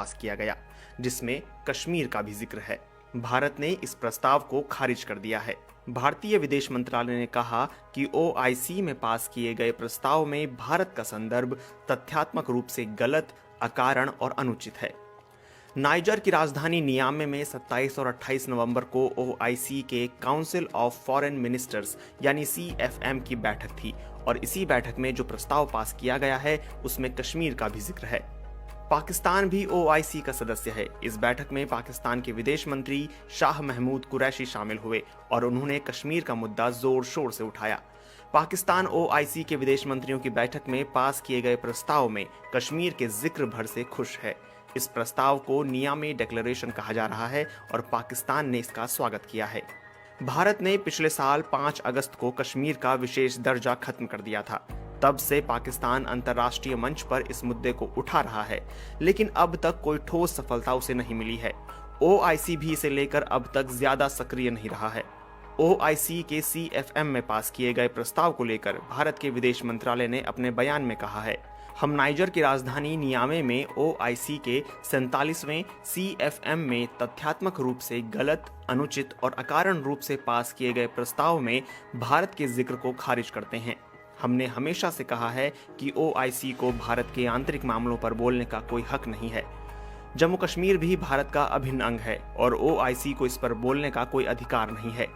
पास किया गया, जिसमें कश्मीर का भी जिक्र है। भारत ने इस प्रस्ताव को खारिज कर दिया है। भारतीय विदेश मंत्रालय ने कहा कि ओआईसी में पास किए गए प्रस्ताव में भारत का संदर्भ तथ्यात्मक रूप से गलत, अकारण और अनुचित है। नाइजर की राजधानी नियामे में 27 और 28 नवंबर को ओआईसी के काउंसिल ऑफ फॉरेन मिनिस्टर्स यानी सीएफएम की बैठक थी और इसी बैठक में जो प्रस्ताव पास किया गया है उसमें कश्मीर का भी जिक्र है। पाकिस्तान भी ओआईसी का सदस्य है। इस बैठक में पाकिस्तान के विदेश मंत्री शाह महमूद कुरैशी शामिल हुए और उन्होंने कश्मीर का मुद्दा जोर शोर से उठाया। पाकिस्तान ओआईसी के विदेश मंत्रियों की बैठक में पास किए गए प्रस्ताव में कश्मीर के जिक्र भर से खुश है। इस प्रस्ताव को नियामे डिक्लेरेशन कहा जा रहा है और पाकिस्तान ने इसका स्वागत किया है। भारत ने पिछले साल 5 अगस्त को कश्मीर का विशेष दर्जा खत्म कर दिया था। तब से पाकिस्तान अंतर्राष्ट्रीय मंच पर इस मुद्दे को उठा रहा है, लेकिन अब तक कोई ठोस सफलता उसे नहीं मिली है। ओआईसी भी इसे लेकर अब तक ज्यादा सक्रिय नहीं रहा है। ओआईसी के सीएफएम में पास किए गए प्रस्ताव को लेकर भारत के विदेश मंत्रालय ने अपने बयान में कहा है, हम नाइजर की राजधानी नियामे में ओआईसी के 47वें सीएफएम में तथ्यात्मक रूप से गलत, अनुचित और अकारण रूप से पास किए गए प्रस्ताव में भारत के जिक्र को खारिज करते हैं। हमने हमेशा से कहा है कि ओआईसी को भारत के आंतरिक मामलों पर बोलने का कोई हक नहीं है। जम्मू कश्मीर भी भारत का अभिन्न अंग है और ओआईसी को इस पर बोलने का कोई अधिकार नहीं है।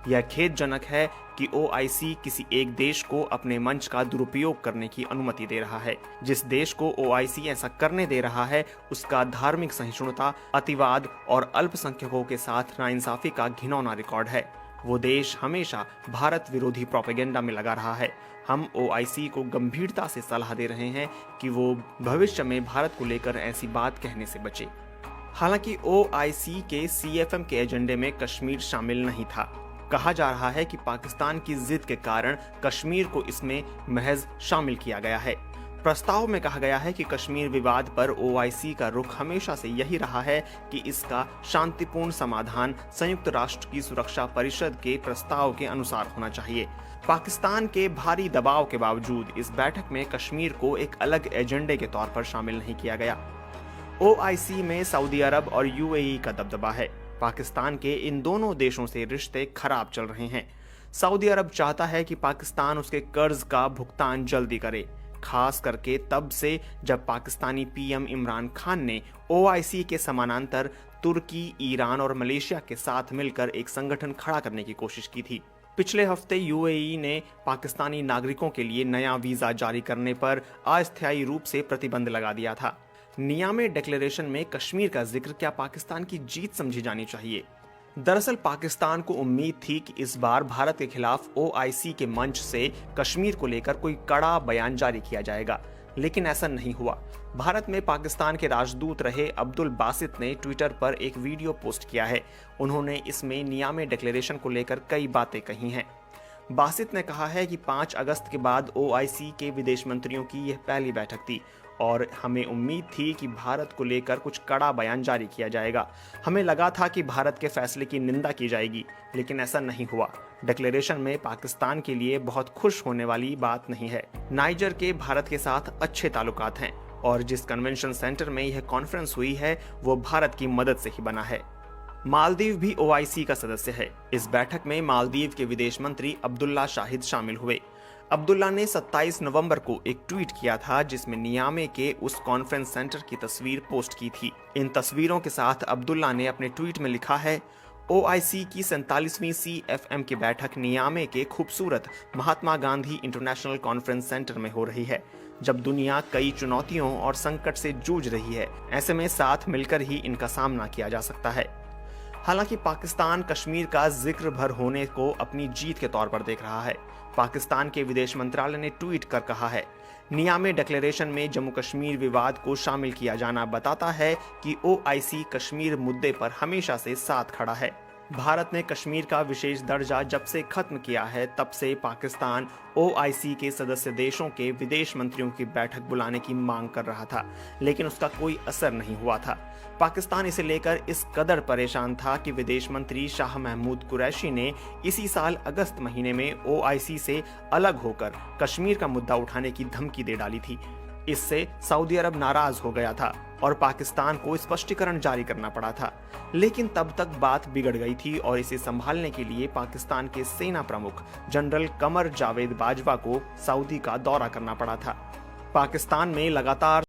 यह खेदजनक है कि ओआईसी किसी एक देश को अपने मंच का दुरुपयोग करने की अनुमति दे रहा है। जिस देश को ओआईसी ऐसा करने दे रहा है उसका धार्मिक सहिष्णुता, अतिवाद और अल्पसंख्यकों के साथ नाइंसाफी का घिनौना रिकॉर्ड है। वो देश हमेशा भारत विरोधी प्रोपेगेंडा में लगा रहा है। हम ओआईसी को गंभीरता से सलाह दे रहे हैं कि वो भविष्य में भारत को लेकर ऐसी बात कहने से बचे। हालांकि ओआईसी के सीएफएम के एजेंडे में कश्मीर शामिल नहीं था। कहा जा रहा है कि पाकिस्तान की जिद के कारण कश्मीर को इसमें महज शामिल किया गया है। प्रस्ताव में कहा गया है कि कश्मीर विवाद पर ओआईसी का रुख हमेशा से यही रहा है कि इसका शांतिपूर्ण समाधान संयुक्त राष्ट्र की सुरक्षा परिषद के प्रस्ताव के अनुसार होना चाहिए। पाकिस्तान के भारी दबाव के बावजूद इस बैठक में कश्मीर को एक अलग एजेंडे के तौर पर शामिल नहीं किया गया। ओआईसी में सऊदी अरब और यूएई का दबदबा है। पाकिस्तान के इन दोनों देशों से रिश्ते खराब चल रहे हैं। सऊदी अरब चाहता है कि पाकिस्तान उसके कर्ज का भुगतान जल्दी करे, खास करके तब से जब पाकिस्तानी पीएम इमरान खान ने ओआईसी के समानांतर तुर्की, ईरान और मलेशिया के साथ मिलकर एक संगठन खड़ा करने की कोशिश की थी। पिछले हफ्ते यूएई ने पाकिस्तानी नागरिकों के लिए नया वीजा जारी करने पर अस्थायी रूप से प्रतिबंध लगा दिया था। नियामे डिक्लेरेशन में कश्मीर का जिक्र क्या पाकिस्तान की जीत समझी जानी चाहिए? दरअसल पाकिस्तान को उम्मीद थी कि इस बार भारत के खिलाफ ओआईसी के मंच से कश्मीर को लेकर कोई कड़ा बयान जारी किया जाएगा, लेकिन ऐसा नहीं हुआ। भारत में पाकिस्तान के राजदूत रहे अब्दुल बासित ने ट्विटर पर एक वीडियो पोस्ट किया है। उन्होंने इसमें नियामे डिक्लेरेशन को लेकर कई बातें कही हैं। बासित ने कहा है कि 5 अगस्त के बाद ओआईसी के विदेश मंत्रियों की यह पहली बैठक थी और हमें उम्मीद थी कि भारत को लेकर कुछ कड़ा बयान जारी किया जाएगा। हमें लगा था कि भारत के फैसले की निंदा की जाएगी, लेकिन ऐसा नहीं हुआ। डिक्लेरेशन में पाकिस्तान के लिए बहुत खुश होने वाली बात नहीं है। नाइजर के भारत के साथ अच्छे ताल्लुकात हैं और जिस कन्वेंशन सेंटर में यह कॉन्फ्रेंस हुई है वो भारत की मदद से ही बना है। मालदीव भी ओआईसी का सदस्य है। इस बैठक में मालदीव के विदेश मंत्री अब्दुल्ला शाहिद शामिल हुए। अब्दुल्ला ने 27 नवंबर को एक ट्वीट किया था जिसमें नियामे के उस कॉन्फ्रेंस सेंटर की तस्वीर पोस्ट की थी। इन तस्वीरों के साथ अब्दुल्ला ने अपने ट्वीट में लिखा है, ओआईसी की 47वीं सीएफएम की बैठक नियामे के खूबसूरत Mahatma Gandhi international conference centre में हो रही है। जब दुनिया कई चुनौतियों और संकट से जूझ रही है, ऐसे में साथ मिलकर ही इनका सामना किया जा सकता है। हालांकि पाकिस्तान कश्मीर का जिक्र भर होने को अपनी जीत के तौर पर देख रहा है। पाकिस्तान के विदेश मंत्रालय ने ट्वीट कर कहा है, नियामे डिक्लेरेशन में जम्मू कश्मीर विवाद को शामिल किया जाना बताता है कि ओआईसी कश्मीर मुद्दे पर हमेशा से साथ खड़ा है। भारत ने कश्मीर का विशेष दर्जा जब से खत्म किया है तब से पाकिस्तान ओआईसी के सदस्य देशों के विदेश मंत्रियों की बैठक बुलाने की मांग कर रहा था, लेकिन उसका कोई असर नहीं हुआ था। पाकिस्तान इसे लेकर इस कदर परेशान था कि विदेश मंत्री शाह महमूद कुरैशी ने इसी साल अगस्त महीने में ओआईसी से अलग होकर कश्मीर का मुद्दा उठाने की धमकी दे डाली थी। इससे सऊदी अरब नाराज हो गया था और पाकिस्तान को स्पष्टीकरण जारी करना पड़ा था। लेकिन तब तक बात बिगड़ गई थी और इसे संभालने के लिए पाकिस्तान के सेना प्रमुख जनरल कमर जावेद बाजवा को सऊदी का दौरा करना पड़ा था। पाकिस्तान में लगातार